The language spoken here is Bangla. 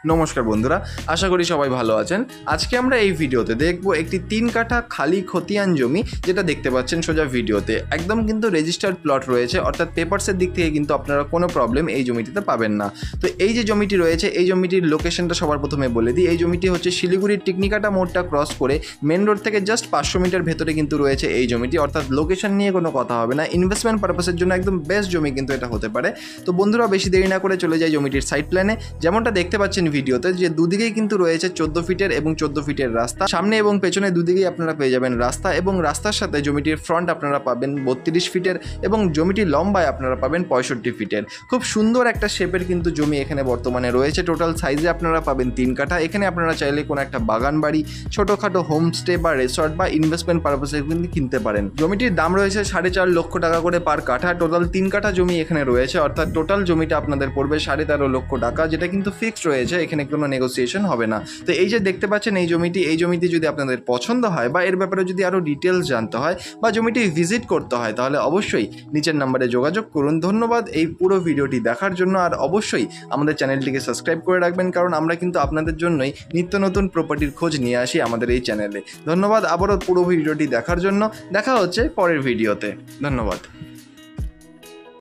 নমস্কার বন্ধুরা, আশা করি সবাই ভালো আছেন। আজকে আমরা এই ভিডিওতে দেখব একটি 3 কাঠা খালি খতিয়ান জমি, যেটা দেখতে পাচ্ছেন সোজা ভিডিওতে। একদম কিন্তু রেজিস্টার্ড প্লট রয়েছে, অর্থাৎ পেপারসের দিক থেকে কিন্তু আপনারা কোনো প্রবলেম এই জমিটিতে পাবেন না। তো এই যে জমিটি রয়েছে, এই জমিটির লোকেশনটা সবার প্রথমে বলে দিই। এই জমিটি হচ্ছে শিলিগুড়ির টিকনিকাটা মোড়টা ক্রস করে মেন রোড থেকে জাস্ট 500 মিটার ভেতরে কিন্তু রয়েছে এই জমিটি, অর্থাৎ লোকেশন নিয়ে কোনো কথা হবে না। ইনভেস্টমেন্ট পারপাসের জন্য একদম বেস্ট জমি কিন্তু এটা হতে পারে। তো বন্ধুরা, বেশি দেরি না করে চলে যায় জমিটির সাইড প্ল্যানে। যেমনটা দেখতে পাচ্ছেন ভিডিওতে, যে দুদিকেই কিন্তু রয়েছে 14 ফিটের এবং 14 ফিটের রাস্তা। সামনে এবং পেছনে দুদিকেই আপনারা পেয়ে যাবেন রাস্তা, এবং রাস্তার সাথে জমিটির ফ্রন্ট আপনারা পাবেন 32 ফিটের এবং জমিটির লম্বায় আপনারা পাবেন 65 ফিটের। খুব সুন্দর একটা শেপের কিন্তু জমি এখানে বর্তমানে রয়েছে। টোটাল সাইজে আপনারা পাবেন 3 কাঠা। এখানে আপনারা চাইলে কোনো একটা বাগান বাড়ি, ছোটোখাটো হোমস্টে বা রিসর্ট বা ইনভেস্টমেন্ট পারপাসে কিন্তু কিনতে পারেন। জমিটির দাম রয়েছে 4.5 লক্ষ টাকা করে পার কাঠা। টোটাল 3 কাঠা জমি এখানে রয়েছে, অর্থাৎ টোটাল জমিটা আপনাদের পড়বে 13.5 লক্ষ টাকা, যেটা কিন্তু ফিক্সড রয়েছে, এখানে কোনো নেগোসিয়েশন হবে না। তো এই যে দেখতে পাচ্ছেন এই জমিটি যদি আপনাদের পছন্দ হয় বা এর ব্যাপারে যদি আরও ডিটেলস জানতে হয় বা জমিটি ভিজিট করতে হয়, তাহলে অবশ্যই নিচের নাম্বারে যোগাযোগ করুন। ধন্যবাদ এই পুরো ভিডিওটি দেখার জন্য, আর অবশ্যই আমাদের চ্যানেলটিকে সাবস্ক্রাইব করে রাখবেন, কারণ আমরা কিন্তু আপনাদের জন্যই নিত্য নতুন প্রপার্টির খোঁজ নিয়ে আসি আমাদের এই চ্যানেলে। ধন্যবাদ আবারও পুরো ভিডিওটি দেখার জন্য। দেখা হচ্ছে পরের ভিডিওতে। ধন্যবাদ।